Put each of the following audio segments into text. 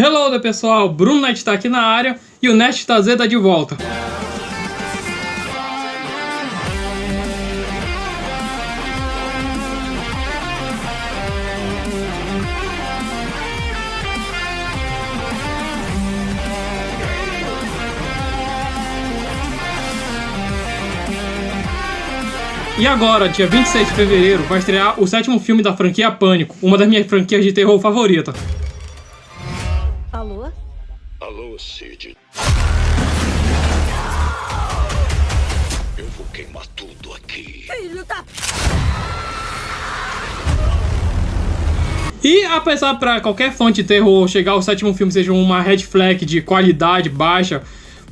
Hello, pessoal, Bruno Net tá aqui na área e o Nest tá Zeta de volta. E agora, dia 26 de fevereiro, vai estrear o 7º filme da franquia Pânico, uma das minhas franquias de terror favorita. Alô? Alô, Sid. Eu vou queimar tudo aqui. Filho da... E apesar pra qualquer fã de terror chegar ao 7º filme seja uma red flag de qualidade baixa,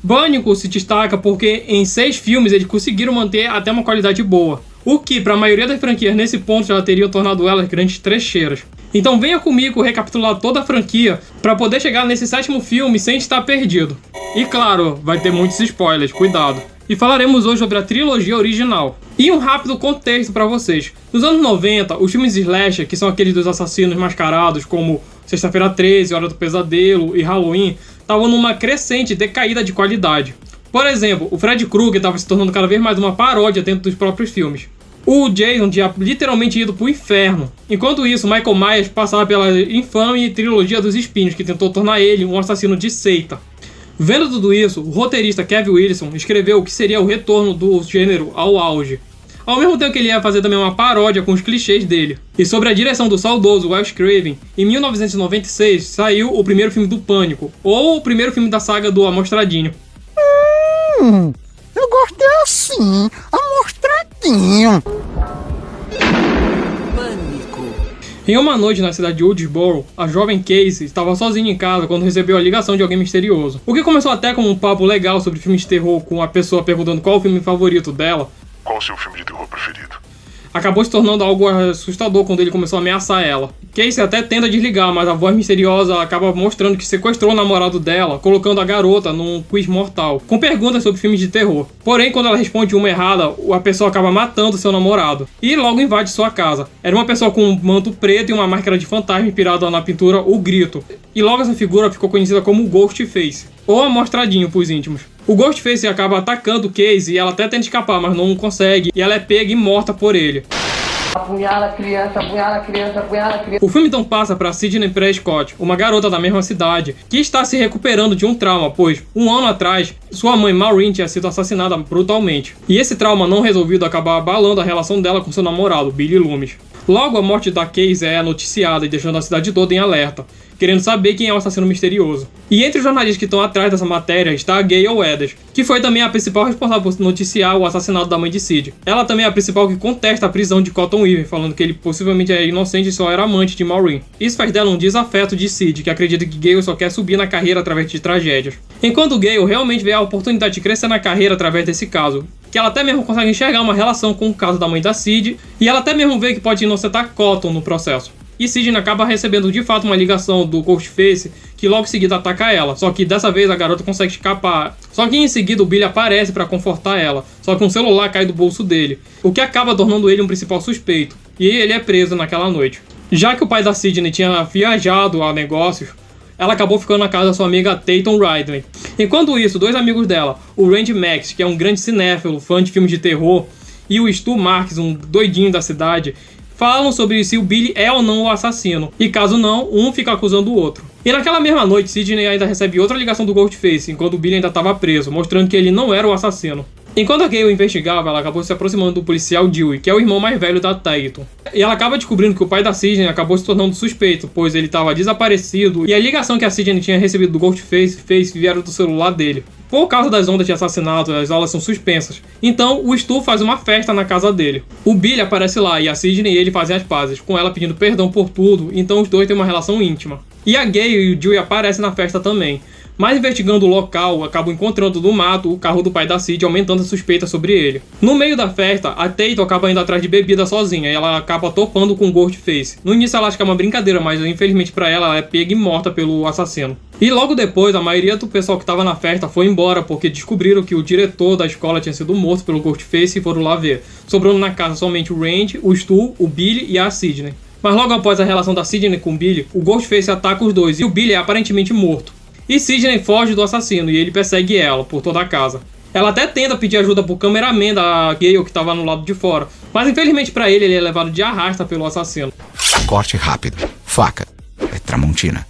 Pânico se destaca porque em 6 filmes eles conseguiram manter até uma qualidade boa, o que para a maioria das franquias nesse ponto já teria tornado elas grandes trecheiras. Então venha comigo recapitular toda a franquia para poder chegar nesse 7º filme sem estar perdido. E claro, vai ter muitos spoilers, cuidado. E falaremos hoje sobre a trilogia original. E um rápido contexto para vocês. Nos anos 90, os filmes slasher, que são aqueles dos assassinos mascarados como Sexta-feira 13, Hora do Pesadelo e Halloween, estavam numa crescente decaída de qualidade. Por exemplo, o Freddy Krueger estava se tornando cada vez mais uma paródia dentro dos próprios filmes. O Jason tinha literalmente ido pro inferno. Enquanto isso, Michael Myers passava pela infame trilogia dos espinhos, que tentou tornar ele um assassino de seita. Vendo tudo isso, o roteirista Kevin Wilson escreveu o que seria o retorno do gênero ao auge. Ao mesmo tempo que ele ia fazer também uma paródia com os clichês dele. E sobre a direção do saudoso Wes Craven, em 1996 saiu o primeiro filme do Pânico, ou o primeiro filme da saga do Amostradinho. Eu gostei assim, amostradinho. Pânico. Em uma noite na cidade de Woodsboro, a jovem Casey estava sozinha em casa quando recebeu a ligação de alguém misterioso. O que começou até como um papo legal sobre filmes de terror, com a pessoa perguntando qual o filme favorito dela, Qual o seu filme de terror preferido? acabou se tornando algo assustador quando ele começou a ameaçar ela. Casey até tenta desligar, mas a voz misteriosa acaba mostrando que sequestrou o namorado dela, colocando a garota num quiz mortal, com perguntas sobre filmes de terror. Porém, quando ela responde uma errada, a pessoa acaba matando seu namorado, e logo invade sua casa. Era uma pessoa com um manto preto e uma máscara de fantasma inspirada na pintura O Grito, e logo essa figura ficou conhecida como Ghostface, ou Amostradinho pros íntimos. O Ghostface acaba atacando Casey e ela até tenta escapar, mas não consegue, e ela é pega e morta por ele. Apunhala a criança, apunhala a criança, apunhala a criança. O filme então passa para Sidney Prescott, uma garota da mesma cidade, que está se recuperando de um trauma, pois, um ano atrás, sua mãe Maureen tinha sido assassinada brutalmente. E esse trauma não resolvido acaba abalando a relação dela com seu namorado, Billy Loomis. Logo, a morte da Casey é noticiada e deixando a cidade toda em alerta, querendo saber quem é o assassino misterioso. E entre os jornalistas que estão atrás dessa matéria está a Gayle Weathers, que foi também a principal responsável por noticiar o assassinato da mãe de Sid. Ela também é a principal que contesta a prisão de Cotton Weaver, falando que ele possivelmente é inocente e só era amante de Maureen. Isso faz dela um desafeto de Sid, que acredita que Gayle só quer subir na carreira através de tragédias. Enquanto Gayle realmente vê a oportunidade de crescer na carreira através desse caso, que ela até mesmo consegue enxergar uma relação com o caso da mãe da Sid, e ela até mesmo vê que pode inocentar Cotton no processo. E Sidney acaba recebendo de fato uma ligação do Ghostface, que logo em seguida ataca ela, só que dessa vez a garota consegue escapar. Só que em seguida o Billy aparece para confortar ela, só que um celular cai do bolso dele, o que acaba tornando ele um principal suspeito, e ele é preso naquela noite. Já que o pai da Sidney tinha viajado a negócios, ela acabou ficando na casa da sua amiga Tatum Ridley. Enquanto isso, 2 amigos dela, o Randy Max, que é um grande cinéfilo, fã de filmes de terror, e o Stu Marks, um doidinho da cidade, falam sobre se o Billy é ou não o assassino, e caso não, um fica acusando o outro. E naquela mesma noite, Sidney ainda recebe outra ligação do Ghostface, enquanto o Billy ainda estava preso, mostrando que ele não era o assassino. Enquanto a Gayle investigava, ela acabou se aproximando do policial Dewey, que é o irmão mais velho da Tatum. E ela acaba descobrindo que o pai da Sidney acabou se tornando suspeito, pois ele estava desaparecido, e a ligação que a Sidney tinha recebido do Ghostface vieram do celular dele. Por causa das ondas de assassinato, as aulas são suspensas. Então, o Stu faz uma festa na casa dele. O Billy aparece lá e a Sidney e ele fazem as pazes, com ela pedindo perdão por tudo, então os dois têm uma relação íntima. E a Gayle e o Dewey aparecem na festa também. Mas investigando o local, acabam encontrando no mato o carro do pai da Sid, aumentando a suspeita sobre ele. No meio da festa, a Tatum acaba indo atrás de bebida sozinha e ela acaba topando com o Ghostface. No início ela acha que é uma brincadeira, mas infelizmente pra ela é pega e morta pelo assassino. E logo depois, a maioria do pessoal que estava na festa foi embora porque descobriram que o diretor da escola tinha sido morto pelo Ghostface e foram lá ver. Sobrando na casa somente o Randy, o Stu, o Billy e a Sidney. Mas logo após a relação da Sidney com o Billy, o Ghostface ataca os dois e o Billy é aparentemente morto. E Sidney foge do assassino e ele persegue ela por toda a casa. Ela até tenta pedir ajuda pro cameraman da Gale que estava no lado de fora, mas infelizmente para ele é levado de arrasta pelo assassino. Corte rápido. Faca. É Tramontina.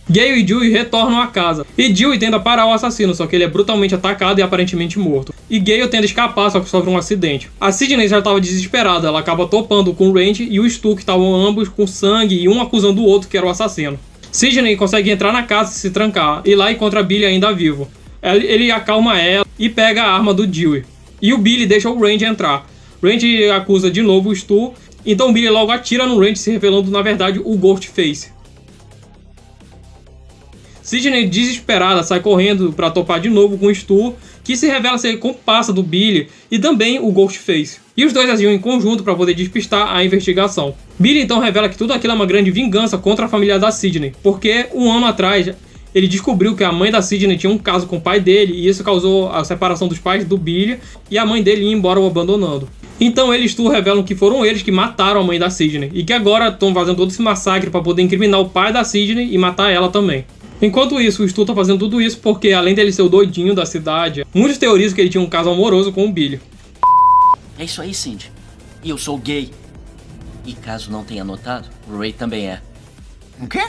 Gale e Dewey retornam à casa, e Dewey tenta parar o assassino, só que ele é brutalmente atacado e aparentemente morto. E Gale tenta escapar, só que sofre um acidente. A Sidney já estava desesperada, ela acaba topando com o Randy e o Stu, que estavam ambos com sangue e um acusando o outro que era o assassino. Sidney consegue entrar na casa e se trancar, e lá encontra Billy ainda vivo. Ele acalma ela e pega a arma do Dewey. E o Billy deixa o Randy entrar. Randy acusa de novo o Stu, então Billy logo atira no Randy, se revelando na verdade o Ghostface. Sidney, desesperada, sai correndo para topar de novo com o Stu, que se revela ser comparsa do Billy e também o Ghostface. E os dois agiam em conjunto para poder despistar a investigação. Billy então revela que tudo aquilo é uma grande vingança contra a família da Sidney, porque um ano atrás ele descobriu que a mãe da Sidney tinha um caso com o pai dele e isso causou a separação dos pais do Billy e a mãe dele ia embora o abandonando. Então eles e Stu revelam que foram eles que mataram a mãe da Sidney e que agora estão fazendo todo esse massacre para poder incriminar o pai da Sidney e matar ela também. Enquanto isso, o Stu tá fazendo tudo isso porque, além dele ser o doidinho da cidade, muitos teorizam que ele tinha um caso amoroso com o Billy. É isso aí, Cindy. E eu sou gay. E caso não tenha notado, o Ray também é. O quê?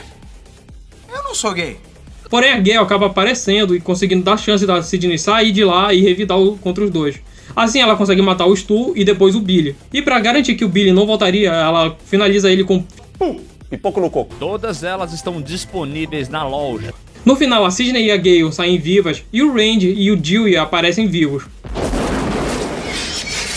Eu não sou gay. Porém, a Gale acaba aparecendo e conseguindo dar chance da Sidney sair de lá e revidar contra os dois. Assim, ela consegue matar o Stu e depois o Billy. E pra garantir que o Billy não voltaria, ela finaliza ele com... Pipoco no coco. Todas elas estão disponíveis na loja. No final, a Sidney e a Gale saem vivas e o Randy e o Dewey aparecem vivos.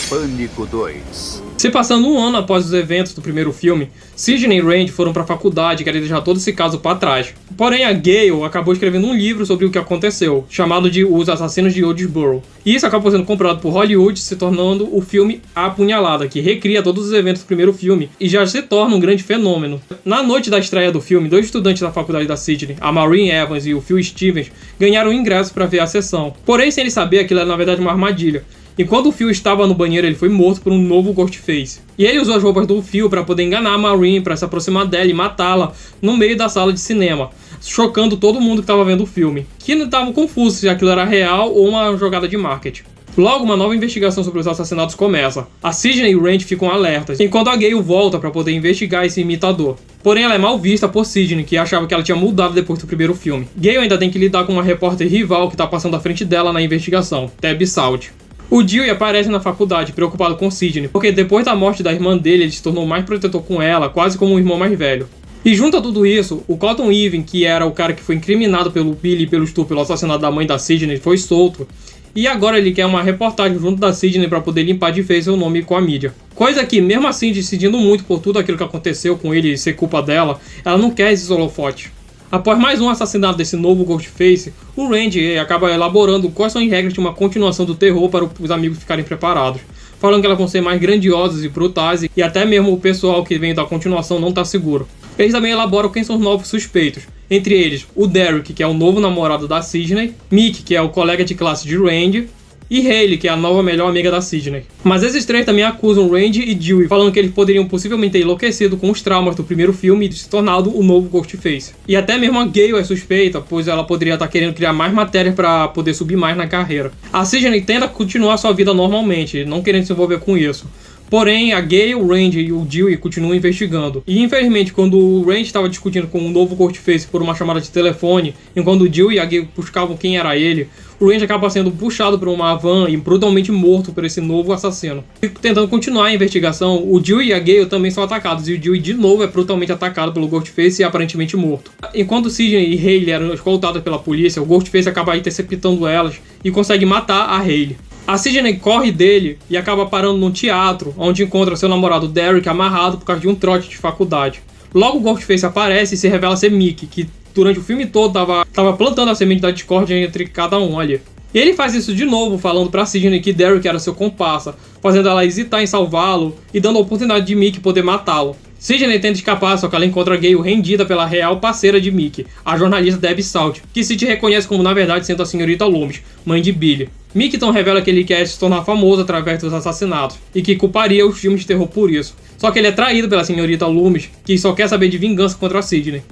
Pânico 2. Se passando um ano após os eventos do primeiro filme, Sidney e Randy foram para a faculdade e querem deixar todo esse caso para trás. Porém, a Gale acabou escrevendo um livro sobre o que aconteceu, chamado de Os Assassinos de Woodsboro. E isso acabou sendo comprado por Hollywood, se tornando o filme A Apunhalada, que recria todos os eventos do primeiro filme e já se torna um grande fenômeno. Na noite da estreia do filme, 2 estudantes da faculdade da Sidney, a Maureen Evans e o Phil Stevens, ganharam ingressos para ver a sessão. Porém, sem eles saber, aquilo era na verdade uma armadilha. Enquanto o Phil estava no banheiro, ele foi morto por um novo Ghostface. E ele usou as roupas do Phil para poder enganar a Maureen, para se aproximar dela e matá-la no meio da sala de cinema, chocando todo mundo que estava vendo o filme, que não estava confuso se aquilo era real ou uma jogada de marketing. Logo, uma nova investigação sobre os assassinatos começa. A Sidney e o Randy ficam alertas, enquanto a Gale volta para poder investigar esse imitador. Porém, ela é mal vista por Sidney, que achava que ela tinha mudado depois do primeiro filme. Gale ainda tem que lidar com uma repórter rival que está passando à frente dela na investigação, Debbie Salt. O Dewey aparece na faculdade, preocupado com Sidney, porque depois da morte da irmã dele, ele se tornou mais protetor com ela, quase como um irmão mais velho. E junto a tudo isso, o Cotton Even, que era o cara que foi incriminado pelo Billy e pelo Stu pelo assassinato da mãe da Sidney, foi solto. E agora ele quer uma reportagem junto da Sidney para poder limpar de vez seu nome com a mídia. Coisa que, mesmo assim, decidindo muito por tudo aquilo que aconteceu com ele e ser culpa dela, ela não quer esses holofotes. Após mais um assassinato desse novo Ghostface, o Randy acaba elaborando quais são as regras de uma continuação do terror para os amigos ficarem preparados, falando que elas vão ser mais grandiosas e brutais e até mesmo o pessoal que vem da continuação não está seguro. Eles também elaboram quem são os novos suspeitos, entre eles o Derek, que é o novo namorado da Sidney, Mick, que é o colega de classe de Randy, e Hayley, que é a nova melhor amiga da Sidney. Mas esses três também acusam Randy e Dewey, falando que eles poderiam possivelmente ter enlouquecido com os traumas do primeiro filme e se tornado o novo Ghostface. E até mesmo a Gale é suspeita, pois ela poderia estar querendo criar mais matérias para poder subir mais na carreira. A Sidney tenta continuar sua vida normalmente, não querendo se envolver com isso. Porém, a Gale, o Randy e o Dewey continuam investigando. E infelizmente, quando o Randy estava discutindo com um novo Ghostface por uma chamada de telefone, enquanto o Dewey e a Gale buscavam quem era ele, o Randy acaba sendo puxado por uma van e brutalmente morto por esse novo assassino. E tentando continuar a investigação, o Dewey e a Gale também são atacados, e o Dewey de novo é brutalmente atacado pelo Ghostface e aparentemente morto. Enquanto Sidney e Hayley eram escoltadas pela polícia, o Ghostface acaba interceptando elas e consegue matar a Hayley. A Sidney corre dele e acaba parando num teatro, onde encontra seu namorado Derek amarrado por causa de um trote de faculdade. Logo o Ghostface aparece e se revela ser Mick, que durante o filme todo tava plantando a semente da discórdia entre cada um ali. E ele faz isso de novo, falando pra Sidney que Derek era seu comparsa, fazendo ela hesitar em salvá-lo e dando a oportunidade de Mick poder matá-lo. Sidney tenta escapar, só que ela encontra Gale rendida pela real parceira de Mickey, a jornalista Debbie Salt, que Sidney reconhece como na verdade sendo a senhorita Loomis, mãe de Billy. Mickey então revela que ele quer se tornar famoso através dos assassinatos, e que culparia os filmes de terror por isso. Só que ele é traído pela senhorita Loomis, que só quer saber de vingança contra Sidney.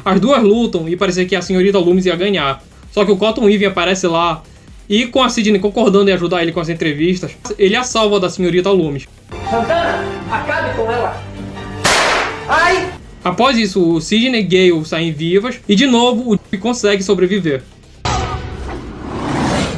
As duas lutam e parecia que a senhorita Loomis ia ganhar. Só que o Cotton Ivy aparece lá, e com a Sidney concordando em ajudar ele com as entrevistas, ele a salva da senhorita Loomis. Santana, acabe com ela! Ai! Após isso, o Sidney e Gale saem vivas, e de novo o Dewey consegue sobreviver.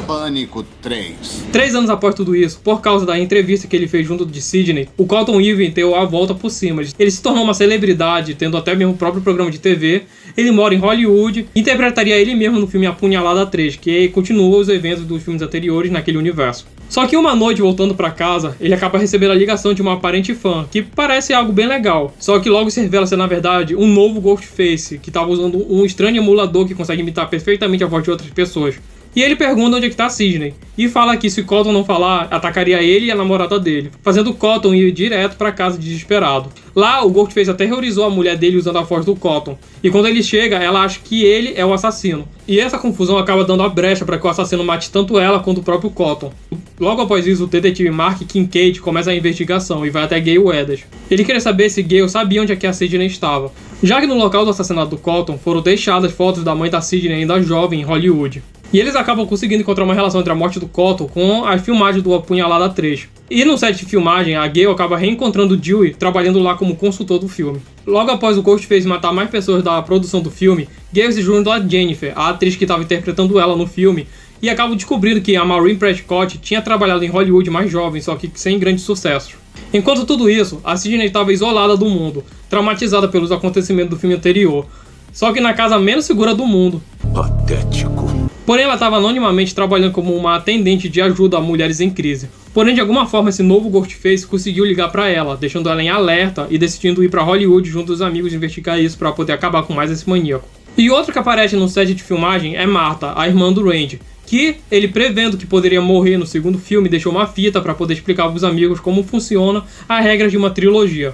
Pânico 3. 3 anos após tudo isso, por causa da entrevista que ele fez junto de Sidney, o Cotton Ivy deu a volta por cima. Ele se tornou uma celebridade, tendo até mesmo o próprio programa de TV. Ele mora em Hollywood e interpretaria ele mesmo no filme Apunhalada 3, que continua os eventos dos filmes anteriores naquele universo. Só que uma noite, voltando pra casa, ele acaba recebendo a ligação de uma aparente fã, que parece algo bem legal. Só que logo se revela ser, na verdade, um novo Ghostface, que estava usando um estranho emulador que consegue imitar perfeitamente a voz de outras pessoas. E ele pergunta onde é que tá Sidney, e fala que se Cotton não falar, atacaria ele e a namorada dele, fazendo Cotton ir direto pra casa desesperado. Lá, o Ghostface aterrorizou a mulher dele usando a voz do Cotton, e quando ele chega, ela acha que ele é o assassino. E essa confusão acaba dando a brecha para que o assassino mate tanto ela quanto o próprio Cotton. Logo após isso, o detetive Mark Kincaid começa a investigação e vai até Gale Weathers. Ele queria saber se Gale sabia onde é que a Sidney estava, já que no local do assassinato do Cotton foram deixadas fotos da mãe da Sidney ainda jovem em Hollywood. E eles acabam conseguindo encontrar uma relação entre a morte do Cotton com a filmagem do Apunhalada 3. E no set de filmagem, a Gale acaba reencontrando o Dewey trabalhando lá como consultor do filme. Logo após o Ghostface matar mais pessoas da produção do filme, Gale se junta a Jennifer, a atriz que estava interpretando ela no filme, e acabam descobrindo que a Maureen Prescott tinha trabalhado em Hollywood mais jovem, só que sem grandes sucessos. Enquanto tudo isso, a Sidney estava isolada do mundo, traumatizada pelos acontecimentos do filme anterior, só que na casa menos segura do mundo. Patético. Porém, ela estava anonimamente trabalhando como uma atendente de ajuda a mulheres em crise. Porém, de alguma forma, esse novo Ghostface conseguiu ligar para ela, deixando ela em alerta e decidindo ir para Hollywood junto dos amigos investigar isso para poder acabar com mais esse maníaco. E outro que aparece no set de filmagem é Martha, a irmã do Randy, que ele, prevendo que poderia morrer no segundo filme, deixou uma fita para poder explicar para os amigos como funciona a regra de uma trilogia.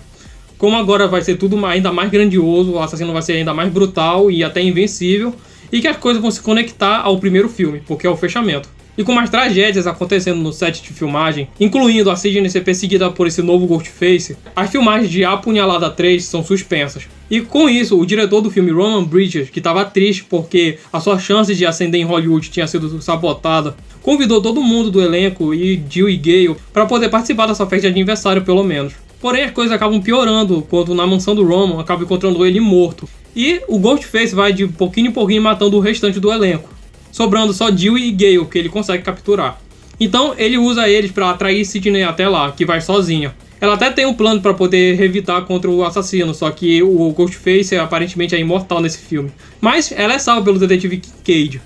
Como agora vai ser tudo ainda mais grandioso, o assassino vai ser ainda mais brutal e até invencível, e que as coisas vão se conectar ao primeiro filme, porque é o fechamento. E com mais tragédias acontecendo no set de filmagem, incluindo a Sidney ser perseguida por esse novo Ghostface, as filmagens de Apunhalada 3 são suspensas. E com isso, o diretor do filme, Roman Bridges, que estava triste porque a sua chance de ascender em Hollywood tinha sido sabotada, convidou todo mundo do elenco, e Jill e Gale, para poder participar dessa festa de aniversário pelo menos. Porém, as coisas acabam piorando quando na mansão do Roman acaba encontrando ele morto. E o Ghostface vai de pouquinho em pouquinho matando o restante do elenco, sobrando só Jill e Gale, que ele consegue capturar. Então ele usa eles para atrair Sidney até lá, que vai sozinha. Ela até tem um plano para poder revitar contra o assassino, só que o Ghostface aparentemente é imortal nesse filme. Mas ela é salva pelo detetive Kincaid.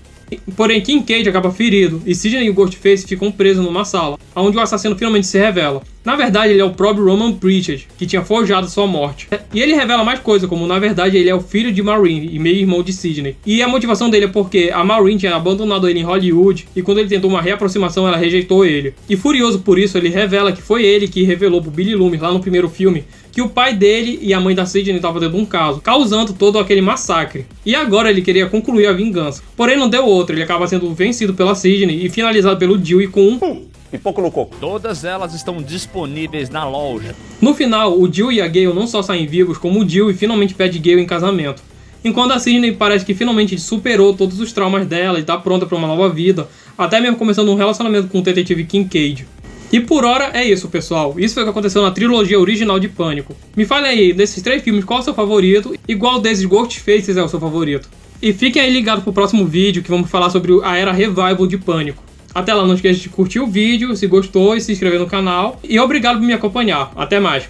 Porém, Kincaid acaba ferido e Sidney e o Ghostface ficam presos numa sala, onde o assassino finalmente se revela. Na verdade, ele é o próprio Roman Bridges, que tinha forjado sua morte. E ele revela mais coisas, como na verdade ele é o filho de Maureen e meio-irmão de Sidney. E a motivação dele é porque a Maureen tinha abandonado ele em Hollywood, e quando ele tentou uma reaproximação, ela rejeitou ele. E furioso por isso, ele revela que foi ele que revelou pro Billy Loomis, lá no primeiro filme, que o pai dele e a mãe da Sidney estavam tendo um caso, causando todo aquele massacre. E agora ele queria concluir a vingança. Porém, não deu outra, ele acaba sendo vencido pela Sidney e finalizado pelo Dewey com Pipoco no coco. Todas elas estão disponíveis na loja. No final, o Dewey e a Gale não só saem vivos, como o Dewey finalmente pede Gale em casamento. Enquanto a Sidney parece que finalmente superou todos os traumas dela e está pronta para uma nova vida, até mesmo começando um relacionamento com o detetive Kincaid. E por hora é isso, pessoal. Isso foi o que aconteceu na trilogia original de Pânico. Me fale aí, desses 3 filmes, qual é o seu favorito e qual desses Ghostfaces é o seu favorito. E fiquem aí ligados pro próximo vídeo, que vamos falar sobre a era Revival de Pânico. Até lá, não esqueça de curtir o vídeo, se gostou, e se inscrever no canal. E obrigado por me acompanhar. Até mais!